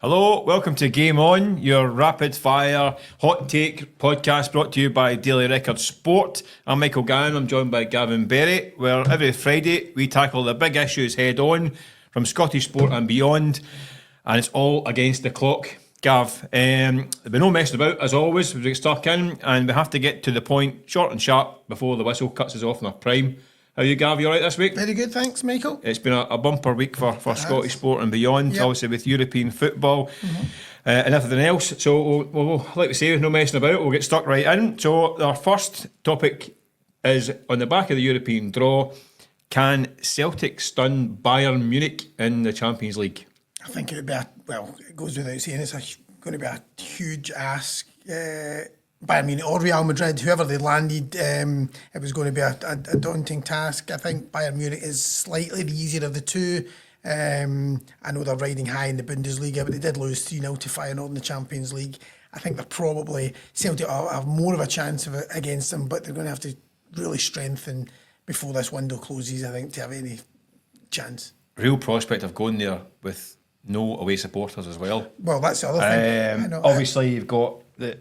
Hello, welcome to Game On, your rapid fire hot take podcast brought to you by Daily Record Sport. I'm Michael Gannon, I'm joined by Gavin Berry, where every Friday we tackle the big issues head on from Scottish sport and beyond, and it's all against the clock. Gav, there'll be no messing about as always. We get stuck in and we have to get to the point short and sharp before the whistle cuts us off in our prime. How are you, Gav? You all right this week? Very good, thanks, Michael. It's been a bumper week for Scottish sport and beyond, obviously with European football and everything else. So, we'll, like we say, no messing about, we'll get stuck right in. So, our first topic is on the back of the European draw. Can Celtic stun Bayern Munich in the Champions League? I think it would be, it goes without saying, it's going to be a huge ask. Bayern Munich or Real Madrid, whoever they landed, it was going to be a daunting task. I think Bayern Munich is slightly the easier of the two. I know they're riding high in the Bundesliga, but they did lose 3-0 to Feyenoord in the Champions League. I think they're probably, Celtic have more of a chance of it against them, but they're going to have to really strengthen before this window closes, I think, to have any chance. Real prospect of going there with no away supporters as well. Well, that's the other thing. Obviously, you've got the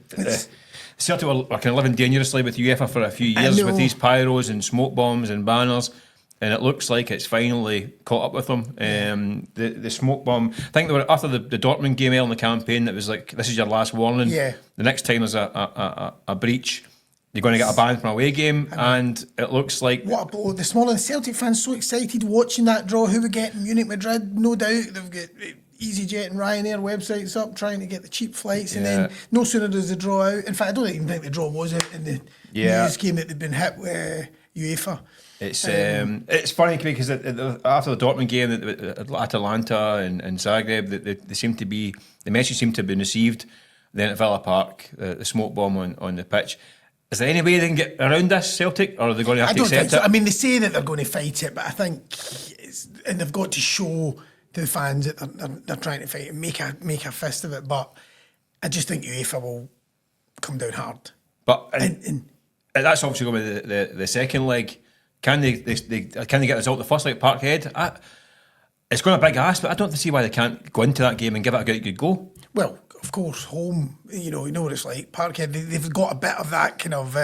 Celtic were kind of living dangerously with UEFA for a few years with these pyros and smoke bombs and banners, and it looks like it's finally caught up with them. The smoke bomb, I think they were after the Dortmund game early in the campaign, it was like, this is your last warning. Yeah. The next time there's a breach, you're going to get a ban from an away game, and it looks like... What a blow. This morning, the Celtic fans so excited watching that draw. Who would get Munich, Madrid? No doubt. They've got EasyJet and Ryanair websites up trying to get the cheap flights, and then no sooner does the draw out. In fact, I don't even think the draw was out in the news game that they'd been hit with UEFA. It's funny because after the Dortmund game at Atalanta and Zagreb, they seem to be, the message seemed to have been received. Then at Villa Park, the smoke bomb on the pitch. Is there any way they can get around this, Celtic, or are they going to have to accept it? I don't think so. I mean, they say that they're going to fight it, but I think and they've got to show to the fans that they're trying to fight and make a fist of it. But I just think UEFA will come down hard. But and that's obviously going to be the second leg. Can they get the result the first leg, Parkhead? It's going to be a big ask, but I don't see why they can't go into that game and give it a good go. Well, of course, home, you know what it's like. Parkhead, they've got a bit of that kind of...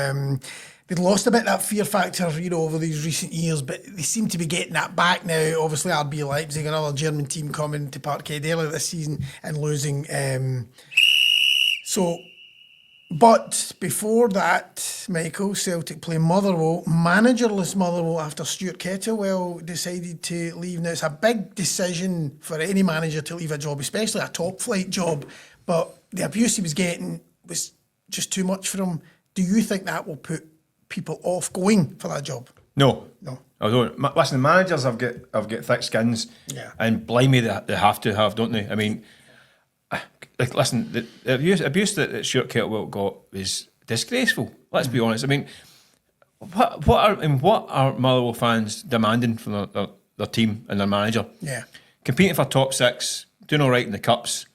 they've lost a bit of that fear factor, over these recent years, but they seem to be getting that back now. Obviously, RB Leipzig, another German team, coming to Parkhead earlier this season and losing. But before that, Michael, Celtic play Motherwell, managerless Motherwell, after Stuart Kettlewell decided to leave. Now, it's a big decision for any manager to leave a job, especially a top-flight job, but the abuse he was getting was just too much for him. Do you think that will put people off going for that job? No. I don't. Listen, managers have got thick skins, and blimey, they have to have, don't they? I mean... listen, the abuse that Stuart Kettlewell got is disgraceful. Let's be honest. I mean, what are Motherwell fans demanding from their team and their manager? Yeah, competing for top six, doing all right in the cups,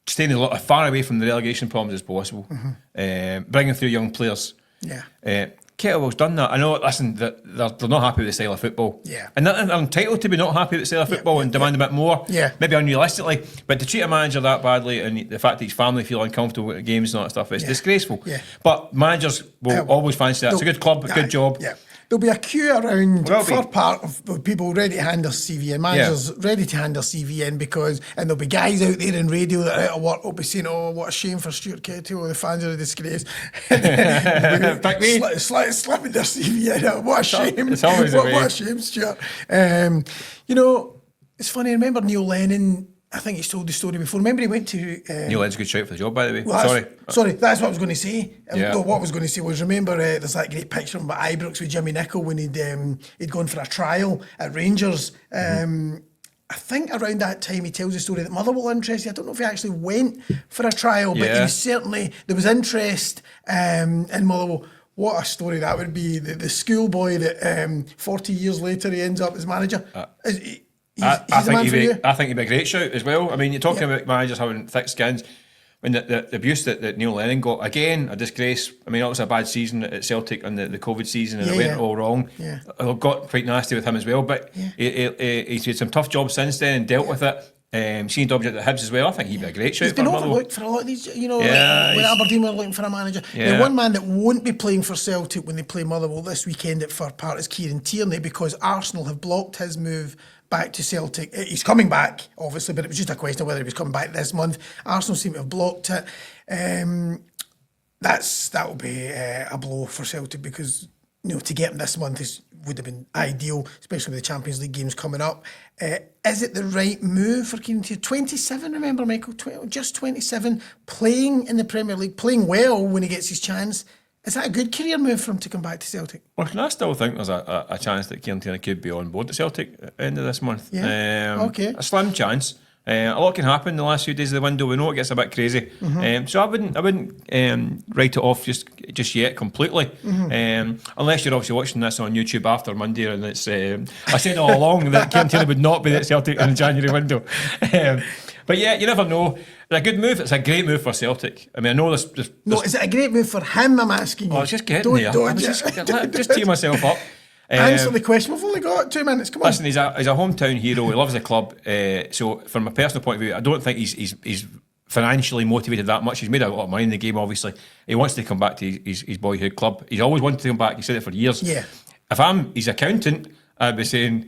staying as far away from the relegation problems as possible, bringing through young players. Yeah. Kettlewell's done that. I know, listen, they're not happy with the style of football. Yeah. And they're entitled to be not happy with the style of football and demand a bit more. Yeah. Maybe unrealistically. But to treat a manager that badly and the fact that his family feel uncomfortable with the games and all that stuff, it's disgraceful. Yeah. But managers will always fancy that. It's a good club, a good job. Yeah. There'll be a queue around for part of people ready to hand their CV in, managers ready to hand their CV in, and there'll be guys out there in radio that are out of work will be saying, oh, what a shame for Stuart Kettlewell, the fans are a disgrace. Slipping their CV in, what a shame. It's always what a shame, Stuart. It's funny, I remember Neil Lennon, I think he's told the story before. Remember he went to... Neil Lennon's a good shout for the job, by the way. Well, sorry, that's what I was going to say. What I was going to say was, remember there's that great picture of him at Ibrox with Jimmy Nicholl when he'd gone for a trial at Rangers. I think around that time he tells the story that Motherwell were interested. I don't know if he actually went for a trial, but he was certainly... There was interest in Motherwell. What a story that would be. The schoolboy that 40 years later he ends up as manager. I think he'd be a great shout as well. I mean, you're talking about managers having thick skins. I mean, the abuse that Neil Lennon got, again, a disgrace. I mean, it was a bad season at Celtic and the COVID season, and it went all wrong. It got quite nasty with him as well, but he's had some tough jobs since then and dealt with it. Seen Dobbs at Hibs as well. I think he'd be a great shout. He's been for Motherwell. overlooked for a lot of these, you know, Yeah, like when Aberdeen were looking for a manager. Yeah. Now, one man that won't be playing for Celtic when they play Motherwell this weekend at Fir Park is Kieran Tierney, because Arsenal have blocked his move back to Celtic. He's coming back, obviously, but it was just a question of whether he was coming back this month. Arsenal seem to have blocked it. That will be a blow for Celtic, because to get him this month would have been ideal, especially with the Champions League games coming up. Is it the right move for Kieran Tierney? 27, remember, Michael? Just 27, playing in the Premier League, playing well when he gets his chance. Is that a good career move for him to come back to Celtic? Well, I still think there's a chance that Kieran Tierney could be on board at Celtic at the end of this month. Yeah. Okay. A slim chance. A lot can happen in the last few days of the window. We know it gets a bit crazy, so I wouldn't write it off just yet completely, unless you're obviously watching this on YouTube after Monday, and it's. I said all along that Kieran Tierney would not be at Celtic in the January window, but yeah, you never know. It's a good move. It's a great move for Celtic. I mean, I know this. No, is it a great move for him? I'm asking you. I was just getting there. I was just tee myself up. Answer the question. We've only got 2 minutes. Come on. Listen, he's a hometown hero. He loves the club. So, from a personal point of view, I don't think he's financially motivated that much. He's made a lot of money in the game. Obviously, he wants to come back to his boyhood club. He's always wanted to come back. He said it for years. Yeah. If I'm his accountant, I'd be saying,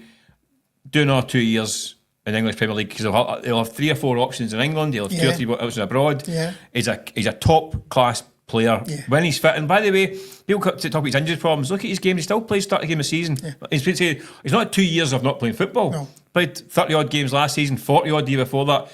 do another 2 years in the English Premier League, because he'll have 3 or 4 options in England. He'll have 2 or 3 options abroad. Yeah. He's a top class player when he's fit. And by the way, people talk about his injury problems. Look at his game; he still plays 30 games a season. Yeah. He's not 2 years of not playing football. No. Played 30 odd games last season, 40 odd the year before that.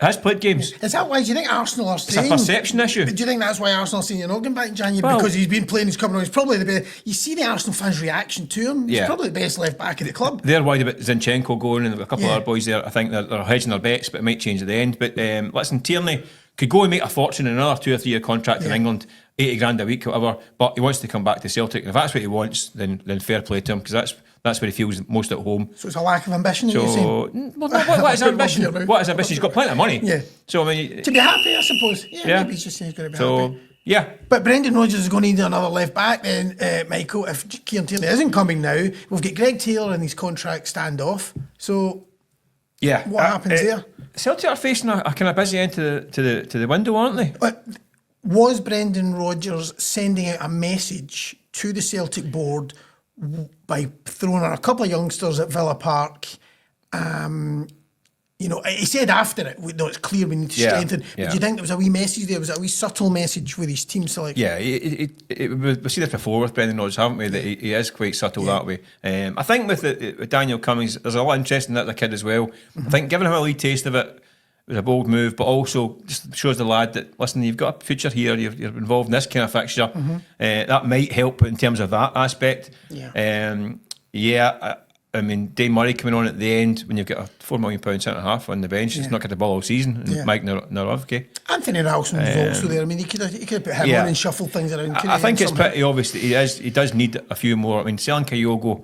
Has played games. Is that why? Do you think Arsenal are saying? It's a perception issue. Do you think that's why Arsenal are saying you're not going back in January, because he's been playing, he's coming on? He's probably the best. You see the Arsenal fans' reaction to him. He's probably the best left back of the club. They're worried about Zinchenko going, and a couple of other boys there. I think they're hedging their bets, but it might change at the end. But listen, Tierney could go and make a fortune in another 2 or 3 year contract in England, 80 grand a week, whatever. But he wants to come back to Celtic, and if that's what he wants, then fair play to him, because that's where he feels most at home. So it's a lack of ambition, you're saying? Well, no, what is ambition? What is ambition? He's got plenty of money. Yeah. So, I mean, to be happy, I suppose. Yeah, maybe he's just saying he's going to be happy. Yeah. But Brendan Rodgers is going to need another left back then, Michael. If Kieran Tierney isn't coming now, we've got Greg Taylor in his contract standoff. So, what happens there? Celtic are facing a kind of busy end to the window, aren't they? But was Brendan Rodgers sending out a message to the Celtic board by throwing on a couple of youngsters at Villa Park? He said after it, it's clear we need to strengthen. But do you think there was a wee message there? Was it a wee subtle message with his team selection? Yeah, we've seen this before with Brendan Rodgers, haven't we? That he is quite subtle that way. I think with Daniel Cummings, there's a lot of interest in that the kid as well. I think giving him a wee taste of it was a bold move, but also just shows the lad that, listen, you've got a future here, you're involved in this kind of fixture. That might help in terms of that aspect. I mean, Dave Murray coming on at the end when you've got a £4 million centre half on the bench, he's not got the ball all season. And Mike Narovki. Anthony Ralston was also there. I mean, he could have put him on and shuffled things around. I think it's pretty obvious that he does need a few more. I mean, selling Kyogo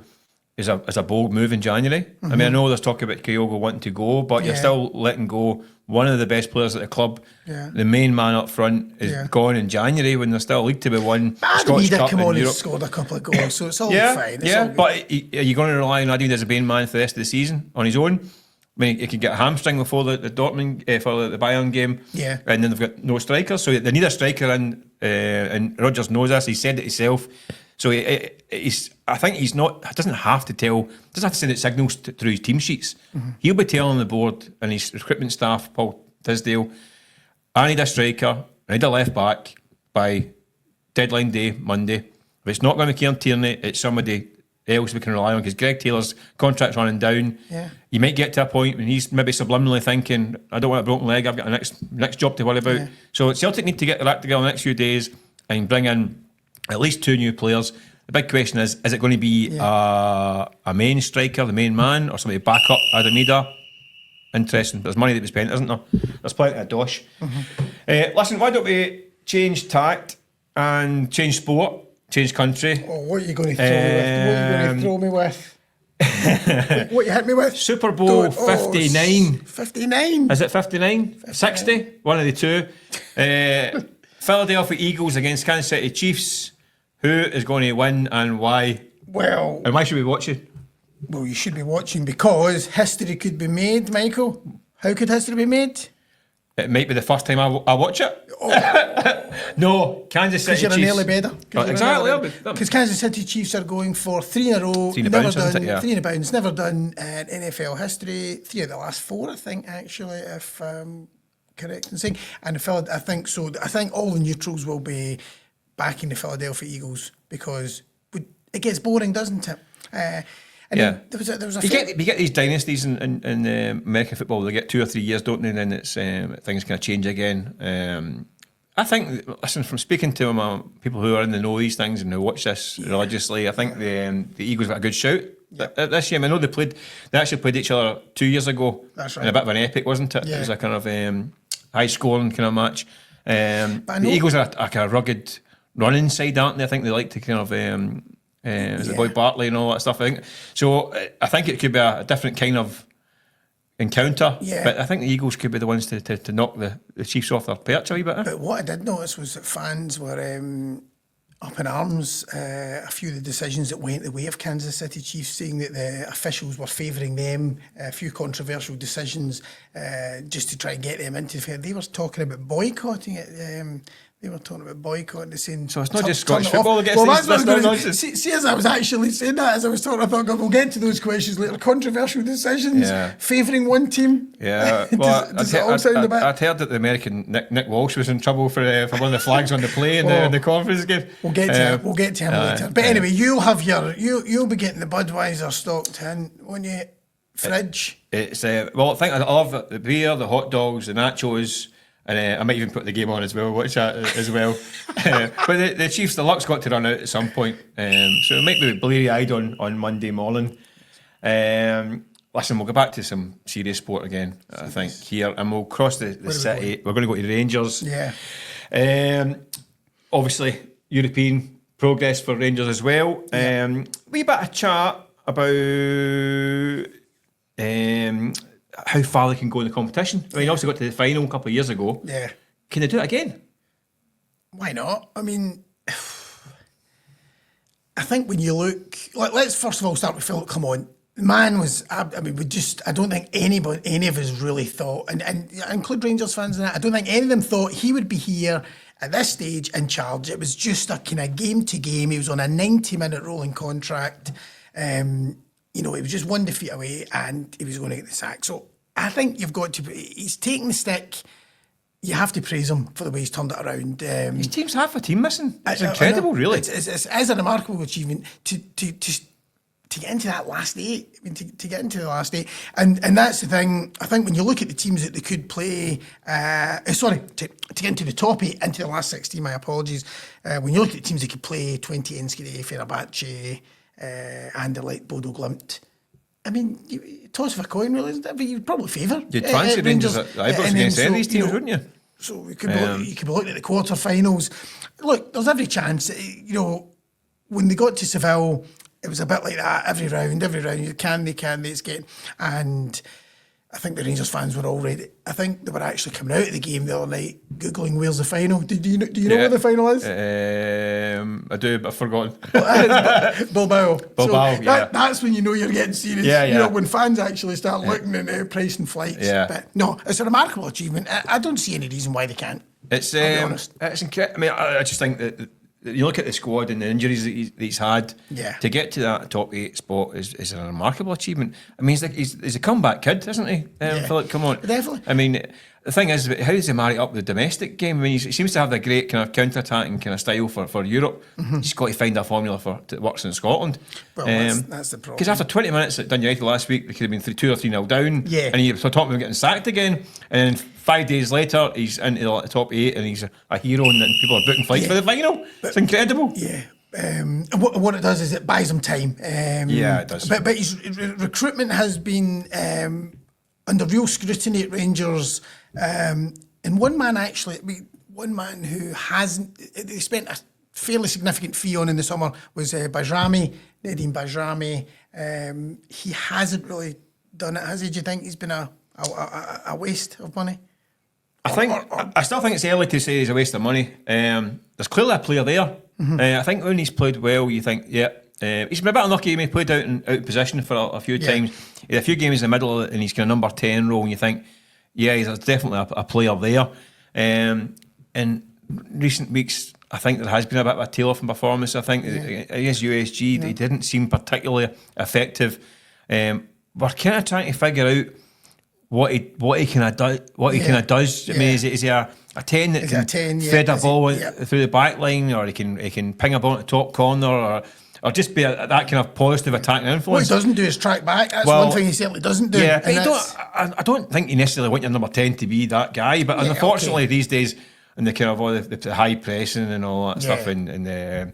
is a bold move in January. I mean, I know there's talk about Kyogo wanting to go, but you're still letting go one of the best players at the club. The main man up front is gone in January when there's still a league to be won. Scottish Cup come on and scored a couple of goals, so it's all fine. But are you going to rely on Adrian as a main man for the rest of the season on his own? I mean, he could get a hamstring before the Dortmund for the Bayern game, and then they've got no strikers, so they need a striker in, and Rodgers knows this. He said it himself. So I think he doesn't have to send out signals through his team sheets. He'll be telling the board and his recruitment staff, Paul Tisdale, I need a striker, I need a left back by deadline day, Monday. If it's not going to be Kieran Tierney, it's somebody else we can rely on, because Greg Taylor's contract's running down. You might get to a point when he's maybe subliminally thinking, I don't want a broken leg, I've got a next job to worry about. So Celtic need to get their act together in the next few days and bring in at least 2 new players. The big question is it going to be a main striker, the main man, or somebody back up Adamida? Interesting. There's money to be spent, isn't there? There's plenty of dosh. Listen, why don't we change tact and change sport, change country? Oh, what are you going to throw me with? What you hit me with? Super Bowl 59. 59? Is it 59? 60? One of the two. Philadelphia Eagles against Kansas City Chiefs. Who is going to win and why? Well... And why should we watch it? Well, you should be watching because history could be made, Michael. How could history be made? It might be the first time I watch it. No, Kansas City Because Chiefs. you're an early bedder. Exactly. Because Kansas City Chiefs are going for 3 in a row. 3 in a never bounce, done. isn't it? Yeah. 3 in a bounce. Never done in NFL history. 3 of the last 4, I think, actually, if correct in saying. And I think so. I think all the neutrals will be backing the Philadelphia Eagles because it gets boring, doesn't it? There was a you get these dynasties in American football. They get 2 or 3 years, don't they? And then it's things kind of change again. I think, listen, from speaking to people who are in the know these things and who watch this religiously, I think the Eagles got a good shout this year. I know they actually played each other 2 years ago. That's right. In a bit of an epic, wasn't it? Yeah. It was a kind of high scoring kind of match. The Eagles are a kind of rugged running side, aren't they? I think they like to kind of the boy Bartley and all that stuff. I think it could be a different kind of encounter. Yeah. But I think the Eagles could be the ones to knock the Chiefs off their perch a wee bit. But what I did notice was that fans were up in arms. A few of the decisions that went the way of Kansas City Chiefs, saying that the officials were favouring them. A few controversial decisions just to try and get them into the fair. They were talking about boycotting it. They were talking about boycotting, saying... So it's not just Scottish football that gets this nonsense? See, as I was actually saying that, as I was talking, I thought, we'll get to those questions later. Controversial decisions, favouring one team. Yeah. Well, does it all sound a bit... I'd heard that the American Nick Walsh was in trouble for one of the flags on the play in the conference game. We'll get to him later. But anyway, you'll be getting the Budweiser stocked in, won't you? Fridge. It's I think I love the beer, the hot dogs, the nachos. And I might even put the game on as well, watch that as well. But the Chiefs, the luck's got to run out at some point. So it might be bleary-eyed on Monday morning. Listen, we'll go back to some serious sport again, I think, here. And we'll cross the city. We're going to go to Rangers. Yeah. Obviously, European progress for Rangers as well. Wee bit of chat about... how far they can go in the competition. I mean, obviously got to the final a couple of years ago. Yeah. Can they do it again? Why not? I mean, I think when you look... let's first of all start with Philip. Come on. The man was... I don't think any of us really thought, and I include Rangers fans in that, I don't think any of them thought he would be here at this stage in charge. It was just a kind of game to game. He was on a 90-minute rolling contract. It was just one defeat away and he was going to get the sack. So I think you've got to... He's taking the stick. You have to praise him for the way he's turned it around. His team's half a team missing. It's incredible, really. It's a remarkable achievement to get into that last 8. I mean, to get into the last 8. And that's the thing. I think when you look at the teams that they could play... to get into the top 8, into the last 16, my apologies. When you look at the teams that could play, 20 Enschede, Fenerbahce... and the like Bodo Glimt. I mean, toss of a coin, really, isn't it? But you'd probably favour. You'd fancy Rangers at Ibrox against any of these teams, wouldn't you? So we could you could be looking at the quarter-finals. Look, there's every chance. When they got to Seville, it was a bit like that. Every round, can they, it's getting... And I think the Rangers fans were already... I think they were actually coming out of the game the other night, Googling where's the final. Do you know where the final is? I do, but I've forgotten. Bilbao. So that's when you know you're getting serious. When fans actually start looking at pricing flights. Yeah. But no, it's a remarkable achievement. I don't see any reason why they can't. I'll be honest. It's incredible. I mean, I just think that you look at the squad and the injuries that he's had. Yeah. To get to that top 8 spot is a remarkable achievement. I mean, he's a comeback kid, isn't he? Philip, come on. Definitely. I mean, the thing is, how does he marry up the domestic game? I mean, he seems to have the great kind of counter-attacking kind of style for Europe. Mm-hmm. He's got to find a formula that works in Scotland. Well, that's the problem. Because after 20 minutes at Dun United last week, they could have been 2 or 3-0 down. Yeah. And you're talking about getting sacked again. And then 5 days later, he's into the top 8 and he's a hero and people are booking flights for the final. It's incredible. Yeah. What it does is it buys him time. It does. But his recruitment has been under real scrutiny at Rangers. And one man who hasn't... They spent a fairly significant fee on in the summer was Bajrami, Nadeem Bajrami. He hasn't really done it, has he? Do you think he's been a waste of money? I still think it's early to say he's a waste of money. There's clearly a player there. Mm-hmm. I think when he's played well, you think, he's been a bit unlucky. He played out of position for a few times. He had a few games in the middle and he's kind of number 10 role, and you think, Yeah, he's definitely a player there. In recent weeks, I think there has been a bit of a tail-off in performance. I think against USG, he didn't seem particularly effective. We're kind of trying to figure out what he kind of does. I mean, is he a 10 that can thread a ball through the back line, or he can ping a ball at the top corner, or just be that kind of positive attacking influence? What he doesn't do is track back. That's one thing he certainly doesn't do. Yeah, I don't think you necessarily want your number 10 to be that guy, but unfortunately these days, in the kind of all the high pressing and all that stuff, and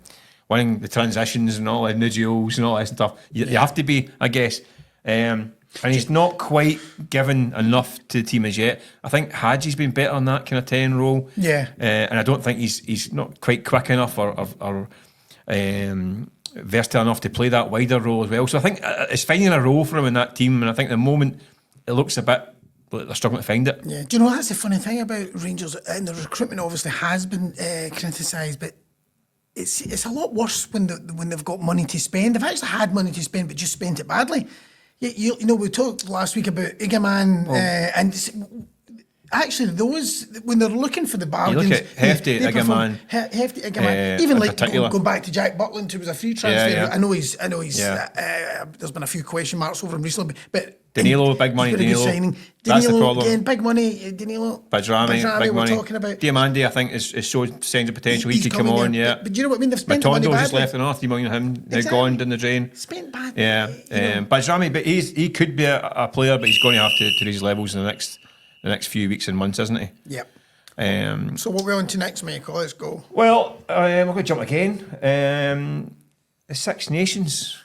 winning the transitions and all the duels and all that stuff, you have to be, I guess. And he's not quite given enough to the team as yet. I think Hadji's been better on that kind of 10 role. Yeah. And I don't think he's not quite quick enough or versatile enough to play that wider role as well. So I think it's finding a role for him in that team, and I think at the moment it looks a bit like they're struggling to find it. Yeah. Do you know that's the funny thing about Rangers? And the recruitment obviously has been criticised, but it's a lot worse when they've got money to spend. They've actually had money to spend, but just spent it badly. You know, we talked last week about Igaman, and actually those, when they're looking for the bargains, you look at Hefty Igaman, even like going back to Jack Butland, who was a free transfer. Yeah. I know he's there's been a few question marks over him recently, but Danilo, big money. Danilo, that's the problem. Again, big money. Danilo, Bajrami, big money. Talking about Diamandi, I think, is showed signs of potential. He could come on, But do you know what I mean? They've spent money badly. Just left on earth. 3 million him. They're gone down the drain. Spent bad. Yeah, Bajrami, but he could be a player, but he's going to have to raise levels in the next few weeks and months, isn't he? Yep. So what we're on to next, Michael? Let's go. Well, we're going to jump again. The Six Nations.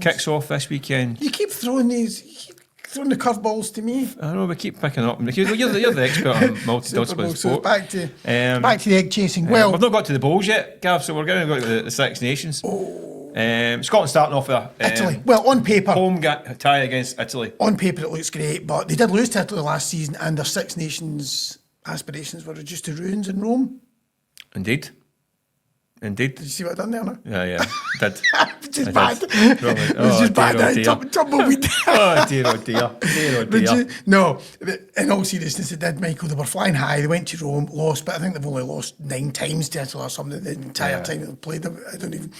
Kicks off this weekend. You keep throwing the curveballs to me. I know, we keep picking up. You're the expert on multi-sport. So back to the egg chasing. Well, we've not got to the bowls yet, Gav, so we're going to go to the Six Nations. Scotland starting off with Italy. Well, on paper, home tie against Italy. On paper, it looks great, but they did lose to Italy last season, and their Six Nations aspirations were reduced to ruins in Rome. Indeed. Did you see what I done there now? Yeah. Did. Which is bad. It was just bad. Tumbleweed. Oh dear. No, in all seriousness, it did, Michael. They were flying high. They went to Rome, lost, but I think they've only lost 9 times to Italy or something the entire time that they've played them. I don't even.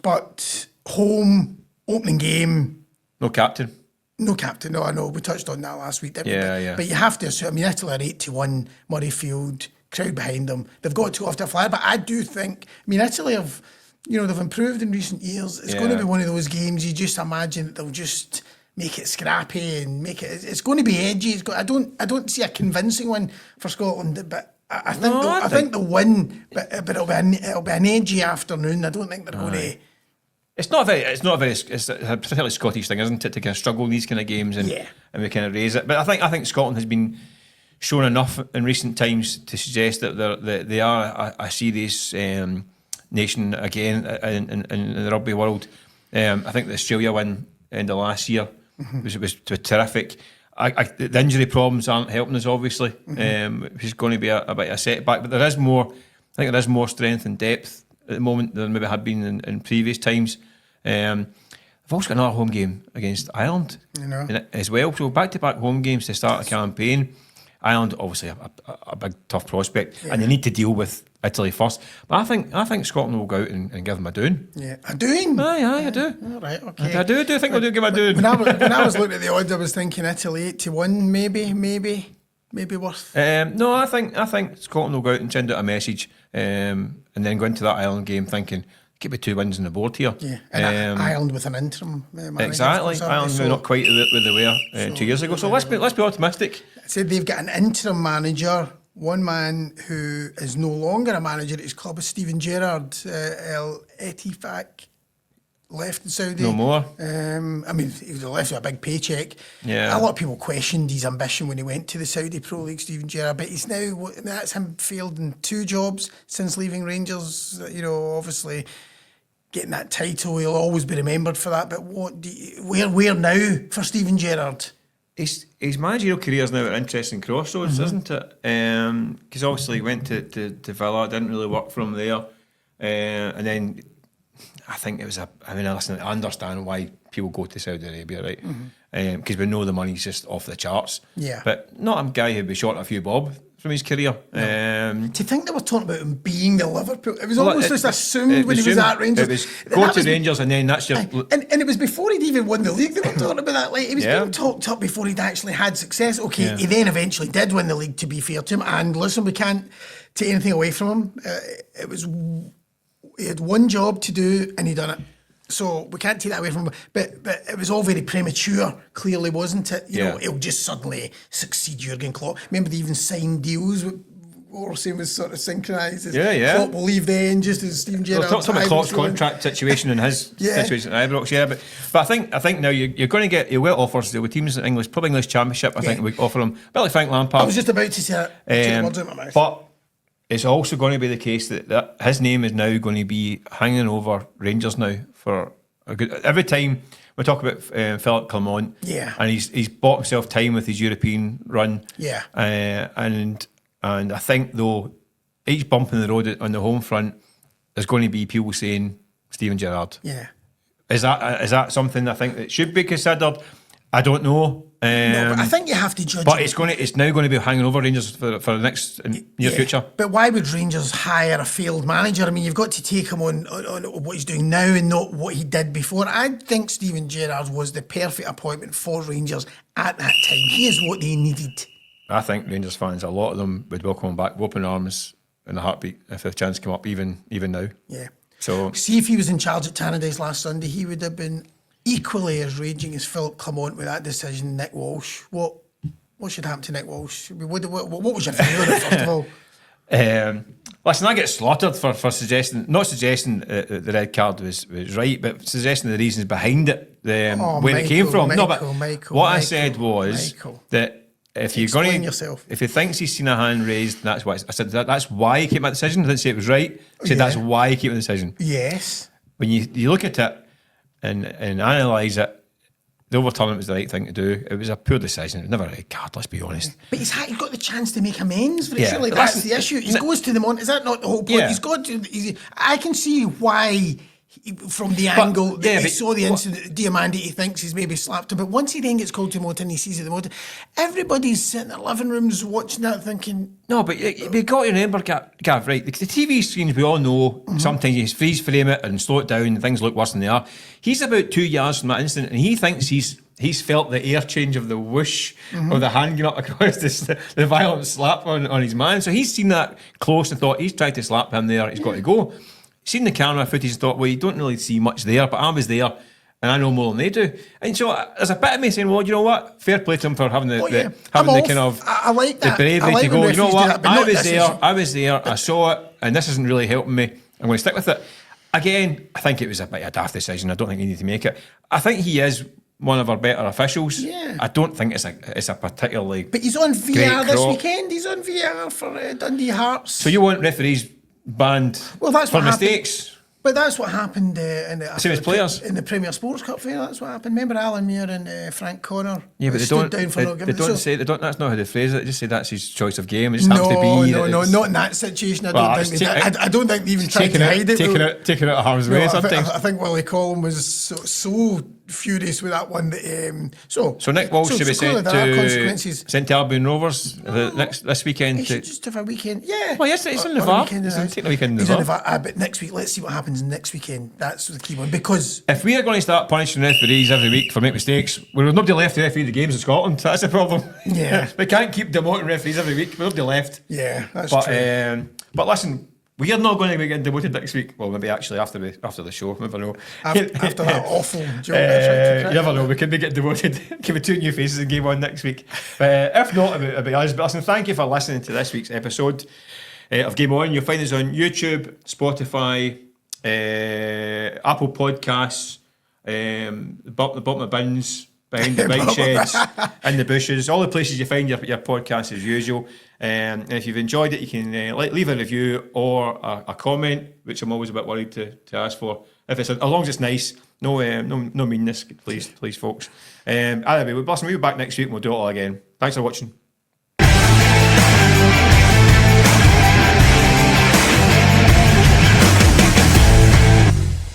But home, opening game. No captain. No, I know. We touched on that last week, didn't we? Yeah. But you have to assume, I mean, Italy are 8-1, Murrayfield, crowd behind them. They've got to go off to a flyer, but I do think, I mean, Italy have, they've improved in recent years. It's going to be one of those games you just imagine that they'll just make it scrappy and make it. It's going to be edgy. I don't see a convincing one for Scotland, but I think they'll win. But it'll be an edgy afternoon. I don't think they're going to. It's a particularly Scottish thing, isn't it, to kind of struggle in these kind of games and we kind of raise it. But I think Scotland has been shown enough in recent times to suggest that they are a serious nation again in the rugby world. I think the Australia win end of last year was terrific. The injury problems aren't helping us, obviously, which is going to be a bit of a setback. But there is more. I think there is more strength and depth at the moment than maybe had been in previous times. They've also got another home game against Ireland as well. So back-to-back home games to start the campaign. Ireland, obviously, a big tough prospect, and they need to deal with Italy first. But I think Scotland will go out and give them a doing. Yeah, a doing? Aye, I do. All right, okay. I do think they'll give a doing. When I was looking at the odds, I was thinking Italy 8-1, maybe worth. No, I think Scotland will go out and send out a message, and then go into that Ireland game thinking, could be 2 wins on the board here. Yeah, and Ireland with an interim manager. Exactly. Ireland were not quite where they were 2 years ago. So let's be optimistic. I said they've got an interim manager, one man who is no longer a manager at his club is Steven Gerrard, El Etifak, left in Saudi. No more. I mean, he was left with a big paycheck. Yeah. A lot of people questioned his ambition when he went to the Saudi Pro League, Steven Gerrard, but he's now, that's him failed in 2 jobs since leaving Rangers. Obviously getting that title, he'll always be remembered for that. But where now for Steven Gerrard? His managerial career is now at an interesting crossroads, isn't it? Because obviously he went to Villa, didn't really work for him there, and then I think it was listen, I understand why people go to Saudi Arabia, right? Because we know the money's just off the charts. Yeah. But not a guy who'd be short a few bob from his career. To think they were talking about him being the Liverpool, it was almost just assumed when he was at Rangers. It was go to Rangers and then that's your... And it was before he'd even won the league. They were talking about that. Like, he was being talked up before he'd actually had success. Okay, he then eventually did win the league, to be fair to him. And listen, we can't take anything away from him. He had one job to do and he done it. So we can't take that away from him. But it was all very premature, clearly, wasn't it? You know, he'll just suddenly succeed Jurgen Klopp. Remember, they even signed deals with what we're saying was sort of synchronised. Klopp will leave then, just as Steven Gerrard. Talk about Klopp's contract situation and his situation at Ibrox, but I think now you're going to get offers with teams in English, probably English Championship. I think we offer him. A bit like Frank Lampard. I was just about to say that. Words out my mouth. But it's also going to be the case that his name is now going to be hanging over Rangers now for a good. Every time we talk about Philip Clement, and he's bought himself time with his European run, and I think though each bump in the road on the home front there's going to be people saying Steven Gerrard. Is that something I think that should be considered? I don't know. No, but I think you have to judge. But it's now going to be hanging over Rangers for the next near future. But why would Rangers hire a failed manager? I mean, you've got to take him on what he's doing now and not what he did before. I think Steven Gerrard was the perfect appointment for Rangers at that time. He is what they needed. I think Rangers fans, a lot of them would welcome him back with open arms in a heartbeat if the chance came up, even now. Yeah. So see, if he was in charge at Tannadice last Sunday, he would have been equally as raging as Philip Clement with that decision. Nick Walsh, what should happen to Nick Walsh? What was your view on it, first of all? Listen, I get slaughtered for not suggesting the red card was right, but suggesting the reasons behind it, where it came from. I said was that if you're going to, if he thinks he's seen a hand raised, that's why I said that's why he came that decision. I didn't say it was right. I said that's why he came the decision. Yes. When you look at it and analyse it, the overturn was the right thing to do. It was a poor decision. It was never a red card, let's be honest. But he's got the chance to make amends for it. Surely that's the issue. He goes to the Is that not the whole point? He's got to. I can see why. From the angle that he saw the incident, Diamandi, he thinks he's maybe slapped him. But once he then gets called to Motor and he sees it the Motor, everybody's sitting in their living rooms watching that thinking... No, but you've got to remember, Gav, right, the TV screens, we all know, sometimes you freeze frame it and slow it down and things look worse than they are. He's about 2 yards from that incident and he thinks he's felt the air change of the whoosh or the hand going up across the violent slap on his man. So he's seen that close and thought, he's tried to slap him there, he's got to go. Seen the camera footage and thought, well, you don't really see much there, but I was there and I know more than they do. And so there's a bit of me saying, well, you know what? Fair play to him for having the kind of I like that. The bravery to go, you know what? I was there, I saw it, and this isn't really helping me. I'm going to stick with it. Again, I think it was a bit of a daft decision. I don't think he needed to make it. I think he is one of our better officials. Yeah. I don't think it's a particularly. But he's on VR this weekend. He's on VR for Dundee Hearts. So you want referees banned for mistakes? But that's what happened in the Premier Sports Cup final. That's what happened. Remember Alan Muir and Frank Connor? Yeah, but that's not how they phrase it. They just say that's his choice of game. It just happens to be. No, not in that situation. I don't think they even tried to hide it. Taking it out of harm's way sometimes. I think Willie Collum was so furious with that one that so Nick Walsh should be sent to Albion Rovers this weekend. He should just have a weekend. Yeah. Well, yes, he's in the VAR. He's taking a weekend in the VAR. But next week, let's see what happens next weekend. That's the key one, because if we are going to start punishing referees every week for making mistakes, we've nobody left to referee the games in Scotland. That's the problem. Yeah. We can't keep demoting referees every week. We've nobody left. Yeah, that's true. But listen, we are not going to be getting demoted next week. Well, maybe actually after the show. Never know. After that awful job. You never know. We could be getting demoted. Give me 2 new faces in game 1 next week. If not, it'll be us. But listen, thank you for listening to this week's episode of Game On. You'll find us on YouTube, Spotify, Apple Podcasts, the bottom of bins, behind the bike sheds, in the bushes, all the places you find your podcast as usual. And if you've enjoyed it, you can leave a review or a comment, which I'm always a bit worried to ask for. If it's as long as it's nice, no meanness, please, folks. Anyway, we'll be back next week and we'll do it all again. Thanks for watching.